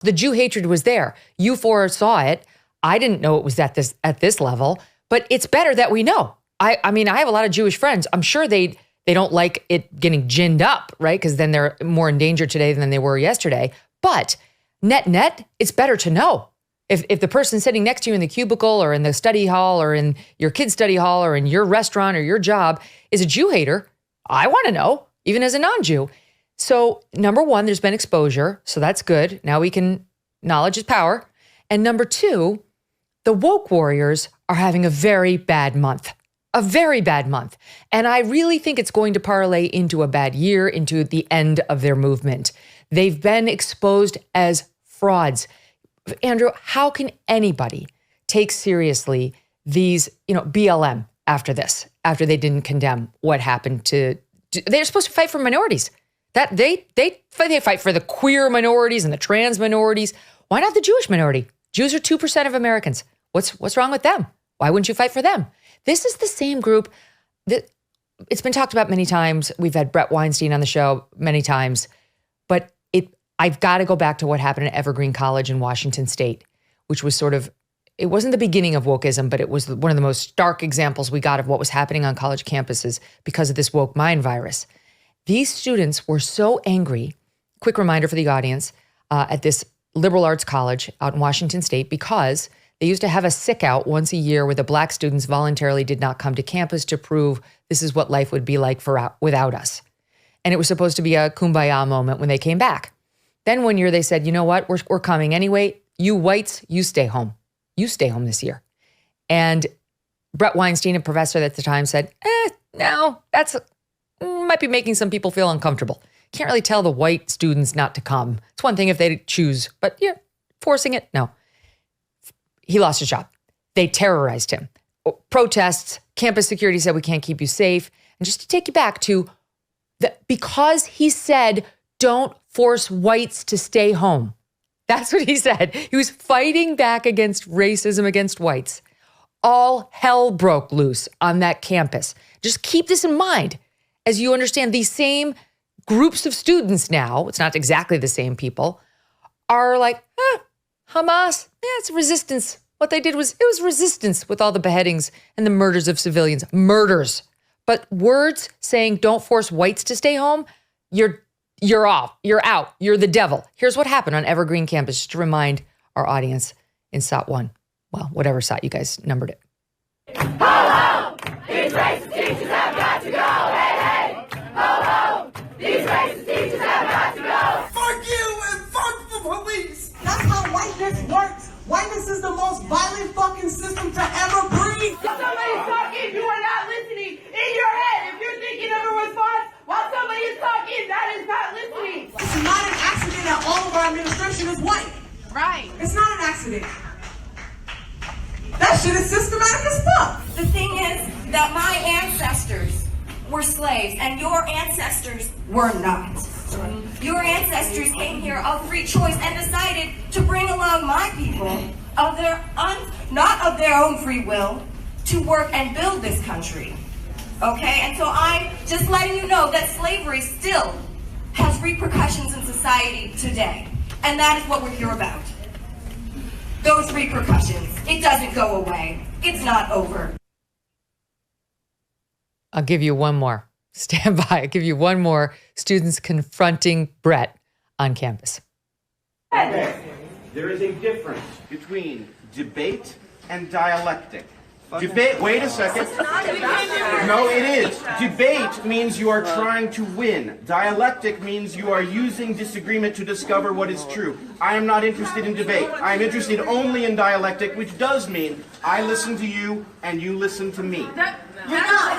The Jew hatred was there. You four saw it. I didn't know it was at this level, but it's better that we know. I mean, I have a lot of Jewish friends. I'm sure they don't like it getting ginned up, right? Because then they're more in danger today than they were yesterday. But net, it's better to know. If the person sitting next to you in the cubicle or in the study hall or in your kid's study hall or in your restaurant or your job is a Jew hater, I want to know, even as a non-Jew. So number one, there's been exposure. So that's good. Now knowledge is power. And number two, the woke warriors are having a very bad month. A very bad month. And I really think it's going to parlay into a bad year, into the end of their movement. They've been exposed as frauds. Andrew, how can anybody take seriously these, BLM after this, after they didn't condemn what happened they're supposed to fight for minorities. That they fight for the queer minorities and the trans minorities. Why not the Jewish minority? Jews are 2% of Americans. What's wrong with them? Why wouldn't you fight for them? This is the same group that it's been talked about many times. We've had Brett Weinstein on the show many times, but I've got to go back to what happened at Evergreen College in Washington State, which was it wasn't the beginning of wokeism, but it was one of the most stark examples we got of what was happening on college campuses because of this woke mind virus. These students were so angry, quick reminder for the audience, at this liberal arts college out in Washington State because they used to have a sick out once a year where the black students voluntarily did not come to campus to prove this is what life would be like without us. And it was supposed to be a kumbaya moment when they came back. Then one year they said, you know what, we're coming anyway. You whites, you stay home. You stay home this year. And Brett Weinstein, a professor at the time, said, no, that's might be making some people feel uncomfortable. Can't really tell the white students not to come. It's one thing if they choose, but forcing it, no. He lost his job. They terrorized him. Protests, campus security said, we can't keep you safe. And just to take you back to because he said, don't force whites to stay home. That's what he said. He was fighting back against racism against whites. All hell broke loose on that campus. Just keep this in mind as you understand these same groups of students now, it's not exactly the same people, are like, Hamas, it's resistance. What they did was resistance with all the beheadings and the murders of civilians. Murders. But words saying don't force whites to stay home, you're off. You're out. You're the devil. Here's what happened on Evergreen campus, just to remind our audience in SOT 1. Well, whatever SOT you guys numbered it. Ho, ho! These racist teachers have got to go! Hey, hey! Ho, ho! These racist teachers have got to go! Fuck you and fuck the police! That's how whiteness works. Whiteness is the most violent fucking system to ever breathe. If somebody's talking, you are not listening. In your head, if you're thinking of a response while somebody is talking, that is not listening. It's not an accident that all of our administration is white. Right. It's not an accident. That shit is systematic as fuck. The thing is that my ancestors were slaves and your ancestors were not. Your ancestors came here of free choice and decided to bring along my people not of their own free will to work and build this country. Okay, and so I'm just letting you know that slavery still has repercussions in society today. And that is what we're here about. Those repercussions. It doesn't go away. It's not over. I'll give you one more. Stand by. I'll give you one more. Students confronting Brett on campus. There is a difference between debate and dialectic. Debate, wait a second. No, it is. Debate means you are trying to win. Dialectic means you are using disagreement to discover what is true. I am not interested in debate. I am interested only in dialectic, which does mean I listen to you and you listen to me. We don't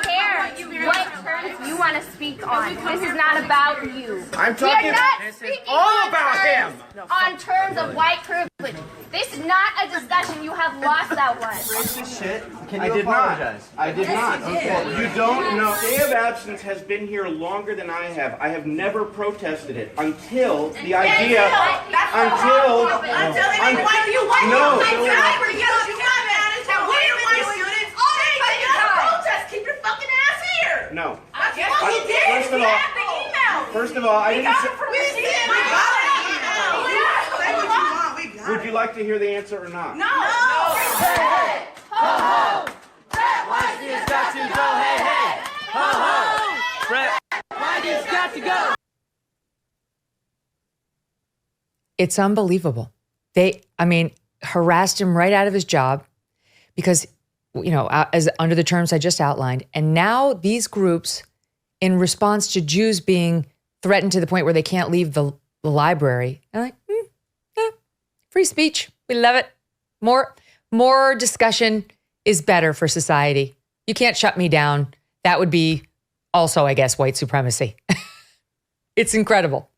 care what terms you want to speak on. This is not about you. I'm talking. We are not speaking all about him. On terms of white privilege. This is not a discussion. You have lost that one. Racist shit. I did apologize? I did not. Okay. You don't know. Day of Absence has been here longer than I have. I have never protested it until the idea. Until you want no. Keep your fucking ass here. No. That's what you did. First of all, I didn't say. like to hear the answer or not? No! Hey, hey! Ho, ho! Fred Weinstein's got to go! Hey, hey! Ho, ho! Fred Weinstein's got to go! It's unbelievable. They harassed him right out of his job because, as under the terms I just outlined. And now these groups, in response to Jews being threatened to the point where they can't leave the library, are like, free speech. We love it. More discussion is better for society. You can't shut me down. That would be also, I guess, white supremacy. It's incredible.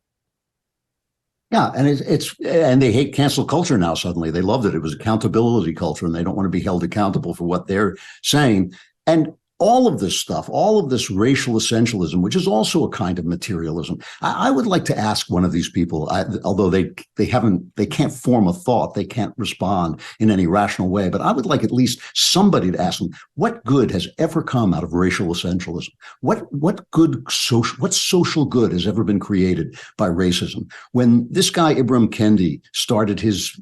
Yeah, and and they hate cancel culture now. Suddenly, they loved it. It was accountability culture, and they don't want to be held accountable for what they're saying. And all of this stuff, all of this racial essentialism, which is also a kind of materialism. I would like to ask one of these people, although they can't form a thought, they can't respond in any rational way. But I would like at least somebody to ask them, what good has ever come out of racial essentialism? What social good has ever been created by racism? When this guy Ibram Kendi started his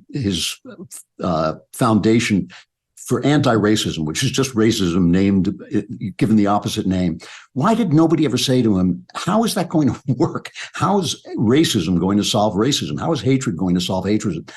foundation for anti-racism, which is just racism given the opposite name. Why did nobody ever say to him, how is that going to work? How is racism going to solve racism? How is hatred going to solve hatred?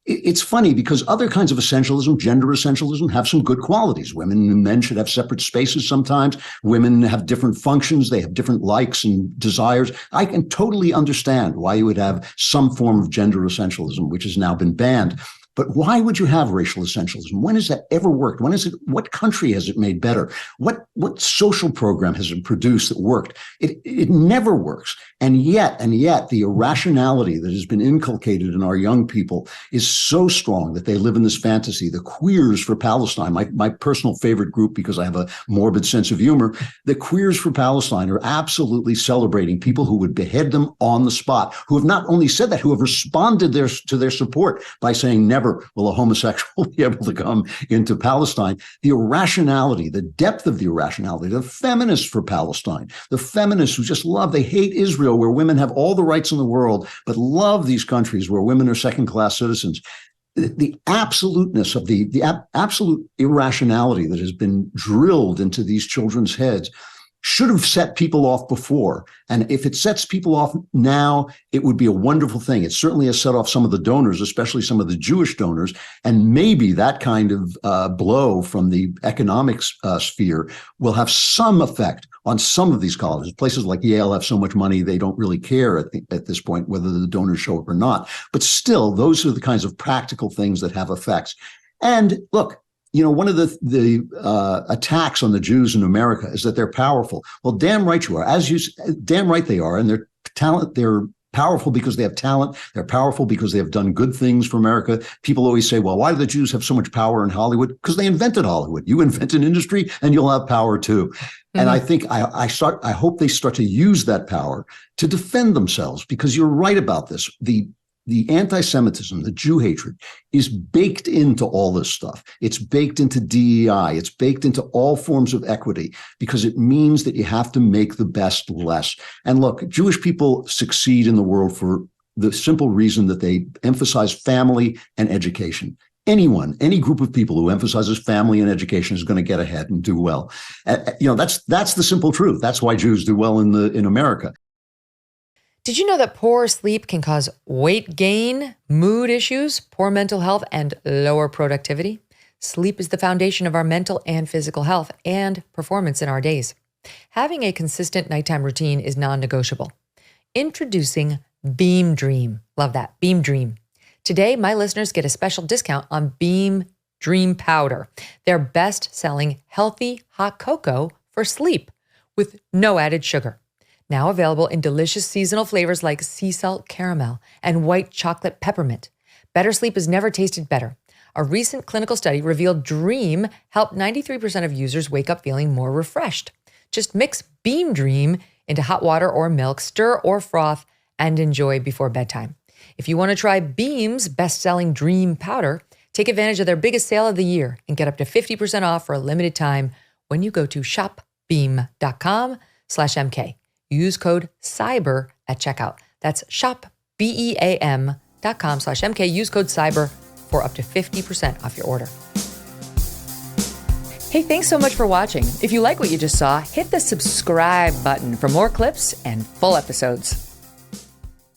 It's funny because other kinds of essentialism, gender essentialism, have some good qualities. Women and men should have separate spaces sometimes. Women have different functions. They have different likes and desires. I can totally understand why you would have some form of gender essentialism, which has now been banned. But why would you have racial essentialism? When has that ever worked? What country has it made better? What social program has it produced that worked? It never works. And yet the irrationality that has been inculcated in our young people is so strong that they live in this fantasy. The Queers for Palestine, my personal favorite group because I have a morbid sense of humor, the Queers for Palestine are absolutely celebrating people who would behead them on the spot, who have not only said that, who have responded to their support by saying never will a homosexual be able to come into Palestine. The irrationality, the depth of the irrationality, the feminists for Palestine, the feminists who just they hate Israel, where women have all the rights in the world, but love these countries where women are second-class citizens. The absoluteness of the absolute irrationality that has been drilled into these children's heads should have set people off before. And if it sets people off now, it would be a wonderful thing. It certainly has set off some of the donors, especially some of the Jewish donors. And maybe that kind of blow from the economics sphere will have some effect on some of these colleges. Places like Yale have so much money, they don't really care at this point whether the donors show up or not. But still, those are the kinds of practical things that have effects. And look, one of the attacks on the Jews in America is that they're powerful. Well, damn right you are. Damn right they are. And they're powerful because they have talent. They're powerful because they have done good things for America. People always say, well, why do the Jews have so much power in Hollywood? Because they invented Hollywood. You invent an industry and you'll have power too. Mm-hmm. And I think I hope they start to use that power to defend themselves, because you're right about this. The anti-Semitism, the Jew hatred, is baked into all this stuff. It's baked into DEI. It's baked into all forms of equity, because it means that you have to make the best less. And look, Jewish people succeed in the world for the simple reason that they emphasize family and education. Any group of people who emphasizes family and education is going to get ahead and do well. That's the simple truth. That's why Jews do well in America. Did you know that poor sleep can cause weight gain, mood issues, poor mental health, and lower productivity? Sleep is the foundation of our mental and physical health and performance in our days. Having a consistent nighttime routine is non-negotiable. Introducing Beam Dream. Love that. Beam Dream. Today, my listeners get a special discount on Beam Dream Powder, their best-selling healthy hot cocoa for sleep with no added sugar. Now available in delicious seasonal flavors like sea salt caramel and white chocolate peppermint. Better sleep has never tasted better. A recent clinical study revealed Dream helped 93% of users wake up feeling more refreshed. Just mix Beam Dream into hot water or milk, stir or froth, and enjoy before bedtime. If you want to try Beam's best-selling Dream Powder, take advantage of their biggest sale of the year and get up to 50% off for a limited time when you go to shopbeam.com/MK. Use code CYBER at checkout. That's shopbeam.com/MK. evergreen.com/MK. Use code CYBER for up to 50% off your order. Hey, thanks so much for watching. If you like what you just saw, hit the subscribe button for more clips and full episodes.